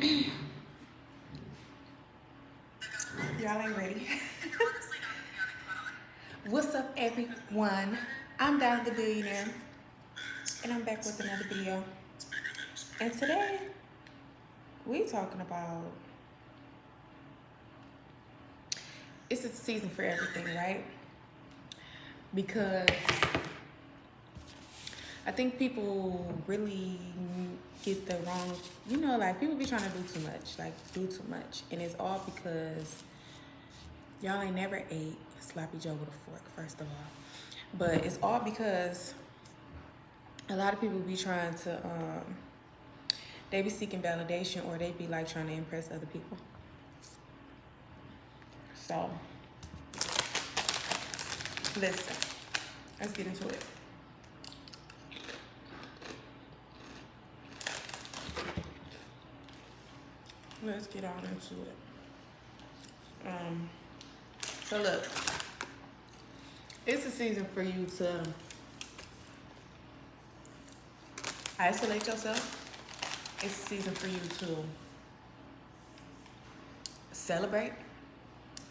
Y'all ain't ready. What's up, everyone? I'm Donnathebillionaire, and I'm back with another video. And today, we talking about it's a season for everything, right? Because I think people really get the wrong, like people be trying to do too much, and it's all because y'all ain't never ate sloppy joe with a fork, first of all. But it's all because a lot of people be trying to, they be seeking validation, or they be like trying to impress other people. So, listen, let's get into it. Let's get on into it. So look, it's a season for you to isolate yourself. It's a season for you to celebrate.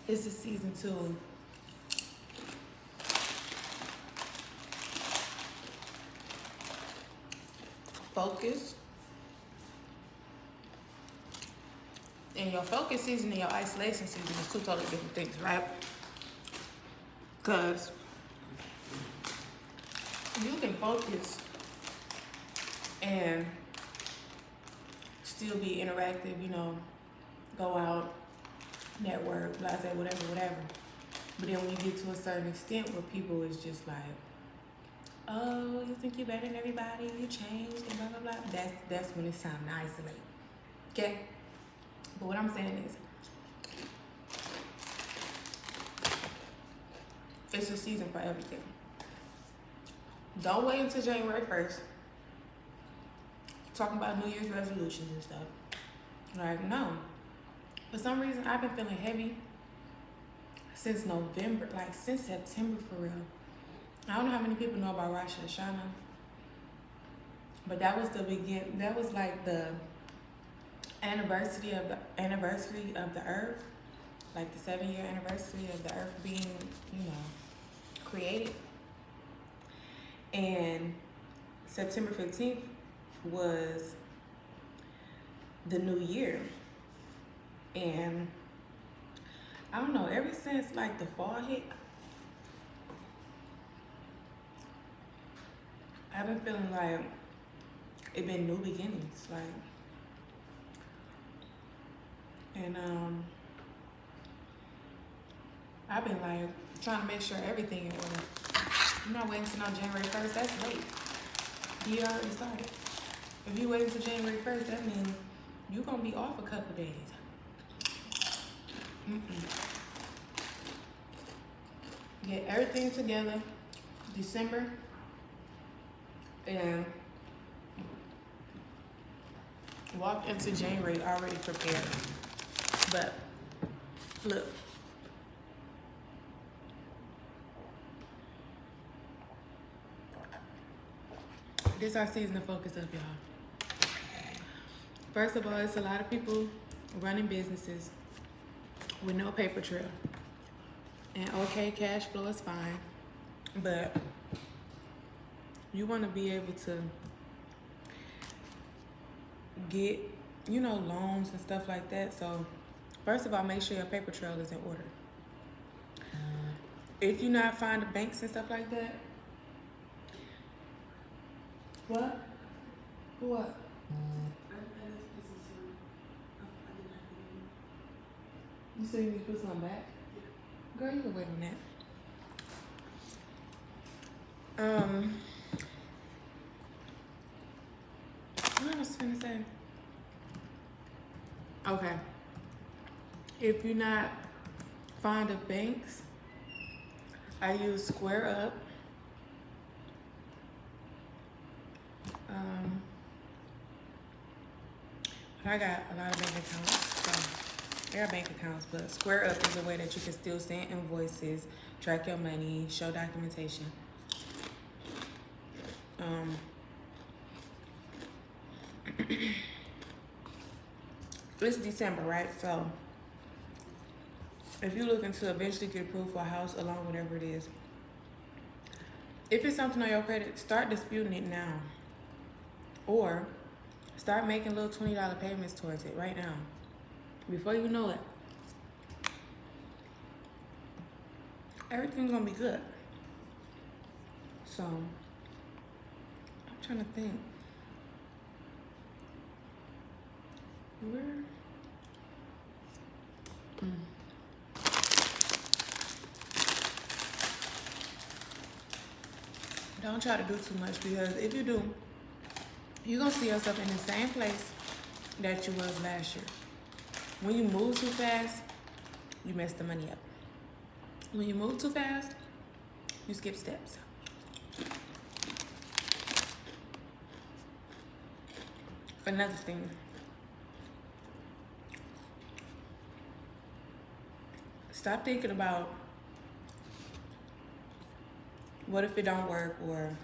It's a season to focus. And your focus season and your isolation season is two totally different things, right? Because you can focus and still be interactive, go out, network, blah, blah, whatever. But then when you get to a certain extent where people is just like, oh, you think you're better than everybody, you changed, and blah, blah, blah. That's when it's time to isolate, okay? But what I'm saying is, it's a season for everything. Don't wait until January 1st. Talking about New Year's resolutions and stuff. Like, no. For some reason, I've been feeling heavy since November, like since September for real. I don't know how many people know about Rosh Hashanah, but that was like the anniversary of the earth, like the 7-year anniversary of the earth being, created. And September 15th was the new year. And I don't know, ever since like the fall hit, I've been feeling like it been new beginnings, like, and I've been like trying to make sure everything in order. I'm not waiting until January 1st. That's late. You already started. If you wait until January 1st, that means you're gonna be off a couple days. Get everything together December, and walk into January already prepared. But look, this is our season to focus up, y'all. First of all, it's a lot of people running businesses with no paper trail. And okay, cash flow is fine, but you want to be able to get, loans and stuff like that. So first of all, make sure your paper trail is in order. If you're not finding banks and stuff like that, what? You said you need to put something back? Girl, you can wait on that. What I was gonna say? Okay. If you're not fond of banks, I use Square Up. I got a lot of bank accounts, so I got bank accounts, but Square Up is a way that you can still send invoices, track your money, show documentation. it's December, right? So if you're looking to eventually get approved for a house, a loan, whatever it is, if it's something on your credit, start disputing it now. Or start making little $20 payments towards it right now. Before you know it, everything's gonna be good. So I'm trying to think. Where? Don't try to do too much, because if you do, you're gonna see yourself in the same place that you was last year. When you move too fast, you mess the money up. When you move too fast, you skip steps. Another thing, stop thinking about what if it don't work, or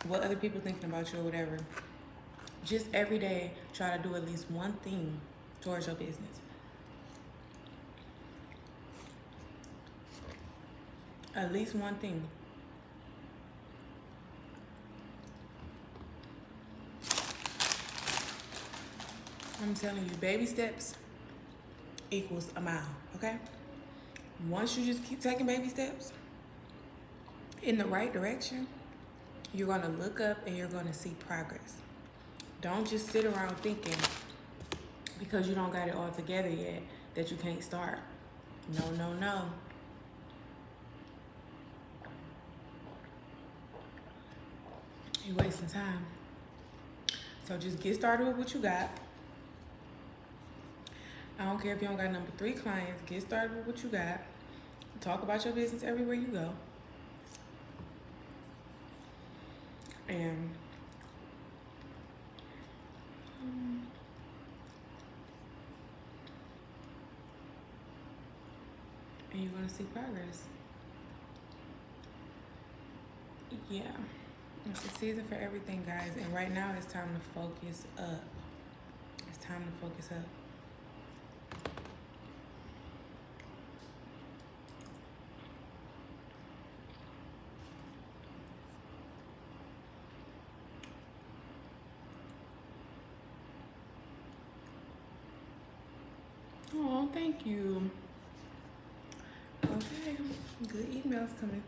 what other people thinking about you, or whatever. Just every day, try to do at least one thing towards your business. At least one thing. I'm telling you, baby steps equals a mile, okay? Once you just keep taking baby steps in the right direction, you're gonna look up and you're gonna see progress. Don't just sit around thinking because you don't got it all together yet that you can't start. No, no, no. You're wasting time. So just get started with what you got. I don't care if you don't got number 3 clients. Get started with what you got. Talk about your business everywhere you go. And you're gonna see progress. Yeah. It's a season for everything, guys. And right now it's time to focus up. It's time to focus up. Oh, thank you. Okay, good emails coming.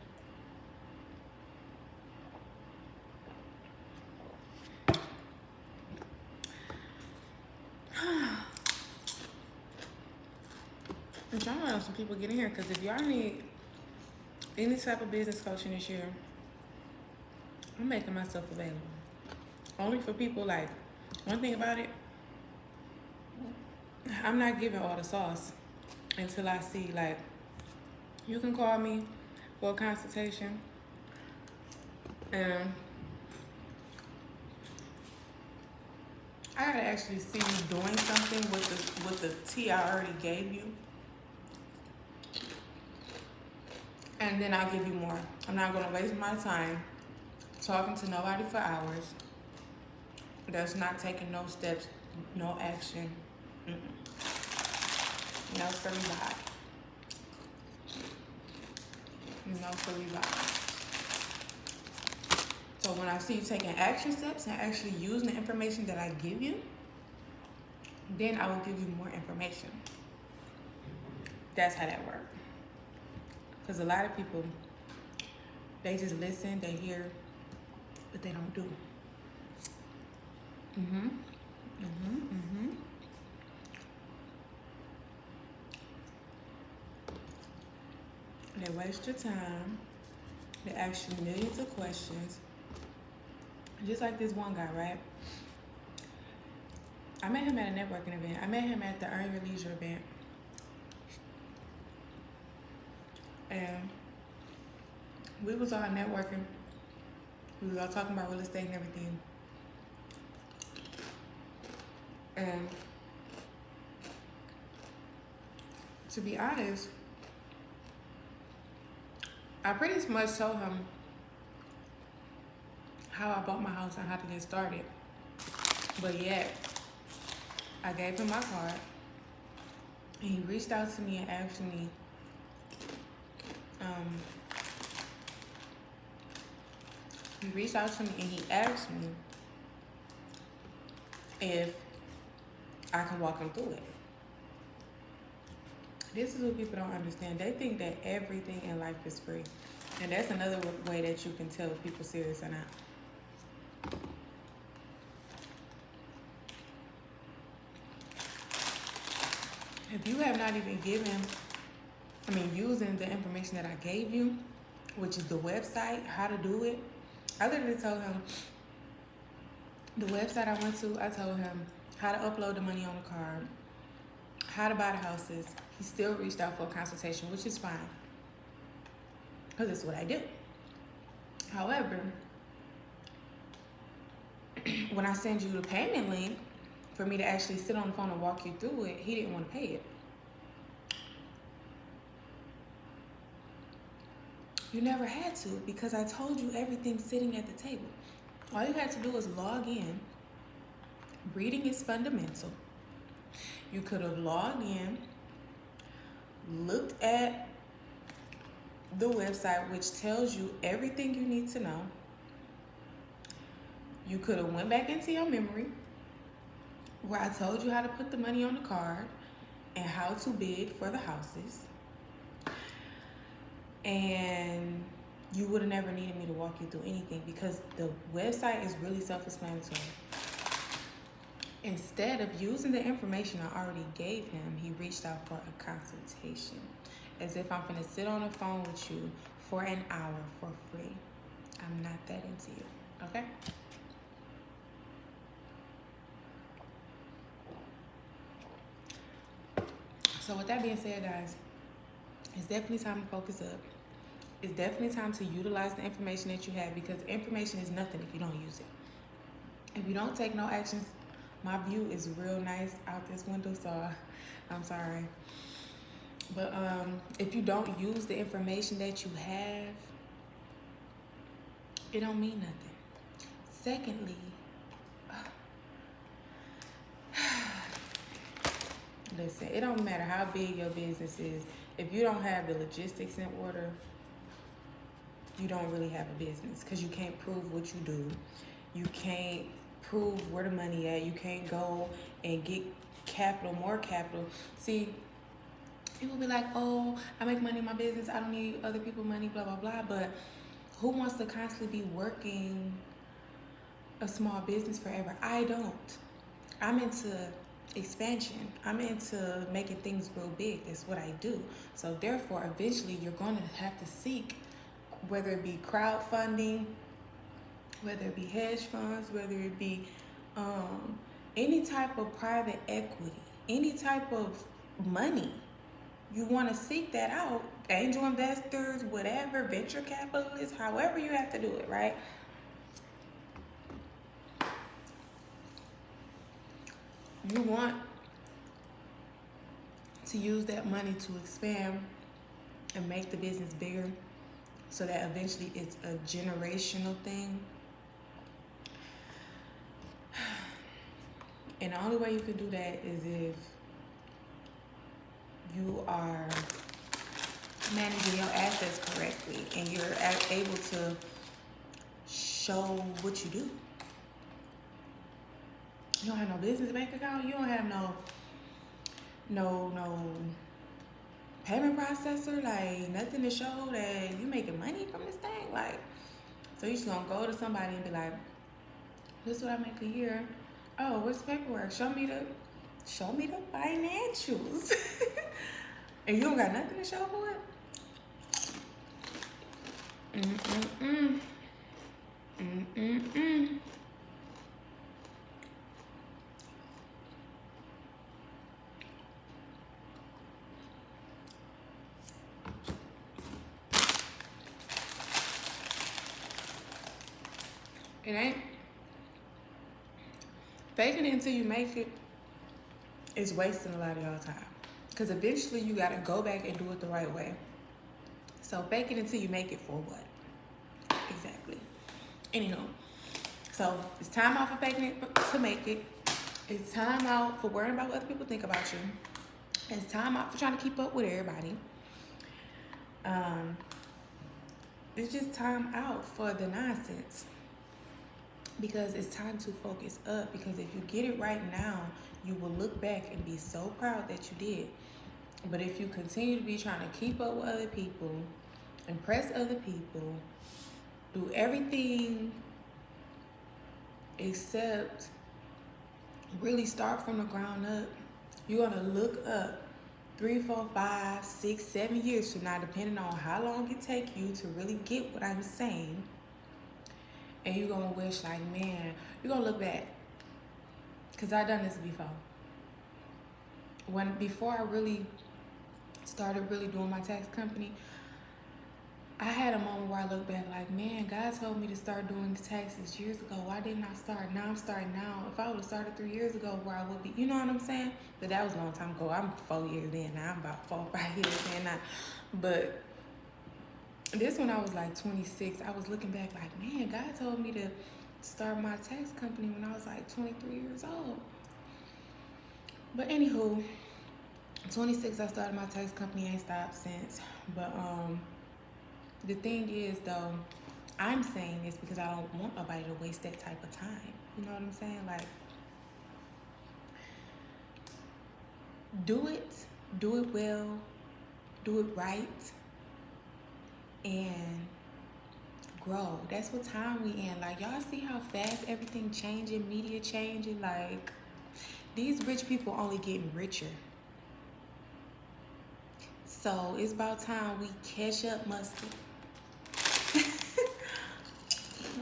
I'm trying to have some people get in here, because if y'all need any type of business coaching this year, I'm making myself available. Only for people, like, one thing about it, I'm not giving all the sauce until I see, like, you can call me for a consultation, and I gotta actually see you doing something with the tea I already gave you, and then I'll give you more. I'm not gonna waste my time talking to nobody for hours that's not taking no steps, no action. No silly vibe. No silly vibe. So when I see you taking action steps and actually using the information that I give you, then I will give you more information. That's how that works. Because a lot of people, they just listen, they hear, but they don't do. They waste your time. They ask you millions of questions. Just like this one guy, right? I met him at a networking event. I met him at the Earn Your Leisure event. And we was all networking. We was all talking about real estate and everything. And to be honest, I pretty much told him how I bought my house and how to get started. But yet, I gave him my card, and he reached out to me and asked me, if I can walk him through it. This is what people don't understand. They think that everything in life is free. And that's another way that you can tell if people serious or not. If you have not even using the information that I gave you, which is the website, how to do it, I literally told him, the website I went to, I told him how to upload the money on the card, how to buy the houses. He still reached out for a consultation, which is fine, because it's what I do. However, when I send you the payment link for me to actually sit on the phone and walk you through it, he didn't want to pay it. You never had to, because I told you everything sitting at the table. All you had to do was log in. Reading is fundamental. You could have logged in, looked at the website, which tells you everything you need to know. You could have went back into your memory, where I told you how to put the money on the card and how to bid for the houses. And you would have never needed me to walk you through anything, because the website is really self-explanatory. Instead of using the information I already gave him, he reached out for a consultation, as if I'm gonna sit on the phone with you for an hour for free. I'm not that into you, okay? So with that being said, guys, it's definitely time to focus up. It's definitely time to utilize the information that you have, because information is nothing if you don't use it. If you don't take no actions, my view is real nice out this window, so I'm sorry. But if you don't use the information that you have, it don't mean nothing. Secondly, listen, it don't matter how big your business is. If you don't have the logistics in order, you don't really have a business, because you can't prove what you do. You can't prove where the money at. You can't go and get more capital. See, people be like, oh, I make money in my business, I don't need other people's money, blah, blah, blah. But who wants to constantly be working a small business forever? I don't. I'm into expansion. I'm into making things real big. That's what I do. So therefore, eventually you're going to have to seek, whether it be crowdfunding, whether it be hedge funds, whether it be any type of private equity, any type of money. You want to seek that out. Angel investors, whatever, venture capitalists, however you have to do it, right? You want to use that money to expand and make the business bigger, so that eventually it's a generational thing. And the only way you can do that is if you are managing your assets correctly and you're able to show what you do. You don't have no business bank account. You don't have no payment processor, like nothing to show that you making money from this thing. Like, so you just gonna go to somebody and be like, this is what I make a year. Oh, what's the paperwork? Show me the financials. And you don't got nothing to show for it? It ain't. Faking it until you make it is wasting a lot of y'all time. Because eventually you got to go back and do it the right way. So fake it until you make it for what? Exactly. Anyhow, so it's time off of faking it to make it. It's time out for worrying about what other people think about you. It's time out for trying to keep up with everybody. Um, it's just time out for the nonsense. Because it's time to focus up. Because if you get it right now, you will look back and be so proud that you did. But if you continue to be trying to keep up with other people, impress other people, do everything except really start from the ground up, you're gonna look up 3, 4, 5, 6, 7 years from now, depending on how long it take you to really get what I'm saying. And you're gonna wish like, man, you're gonna look back. Cause I done this before. Before I really started doing my tax company, I had a moment where I looked back like, man, God told me to start doing taxes years ago. Why didn't I start? Now I'm starting now. If I would have started 3 years ago, where I would be, you know what I'm saying? But that was a long time ago. I'm 4 years in now. I'm about 4 or 5 years in now. But this when I was like 26, I was looking back like, man, God told me to start my tax company when I was like 23 years old. But anywho, 26, I started my tax company. Ain't stopped since. But the thing is, though, I'm saying this because I don't want nobody to waste that type of time. You know what I'm saying? Like, do it well, do it right, and grow. That's what time we in. Like, y'all see how fast everything changing, media changing? Like, these rich people only getting richer. So it's about time we catch up, Mustard.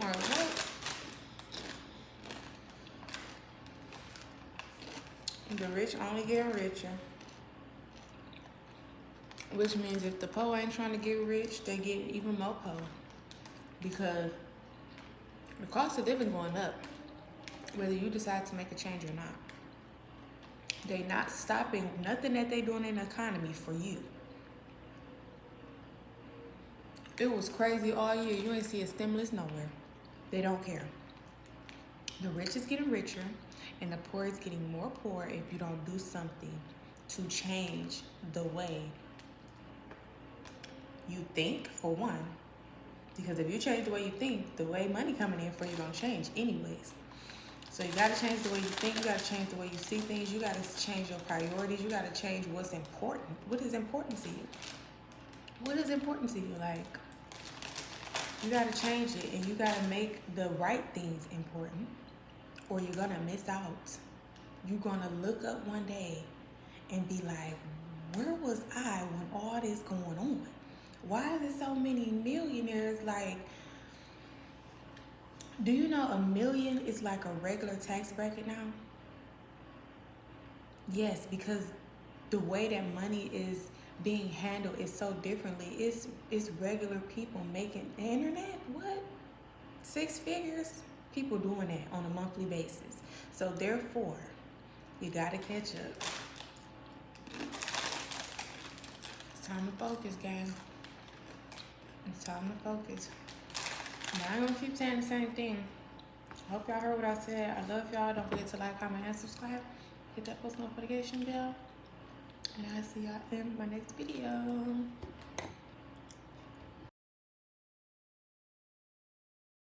All right. The rich only getting richer. Which means if the poor ain't trying to get rich, they get even more poor. Because the cost of living going up, whether you decide to make a change or not. They not stopping nothing that they doing in the economy for you. It was crazy all year. You ain't see a stimulus nowhere. They don't care. The rich is getting richer and the poor is getting more poor if you don't do something to change the way you think, for one. Because if you change the way you think, the way money coming in for you gonna change anyways. So you gotta change the way you think, you gotta change the way you see things, you gotta change your priorities, you gotta change what's important. What is important to you? What is important to you? Like, you gotta change it and you gotta make the right things important or you're gonna miss out. You're gonna look up one day and be like, where was I when all this going on? Why is there so many millionaires? Like, do you know $1 million is like a regular tax bracket now? Yes, because the way that money is being handled is so differently. It's regular people making the internet. What? 6 figures? People doing that on a monthly basis. So therefore, you gotta catch up. It's time to focus, gang. It's time to focus. Now, I ain't gonna keep saying the same thing. I hope y'all heard what I said. I love y'all. Don't forget to like, comment, and subscribe. Hit that post notification bell. And I'll see y'all in my next video.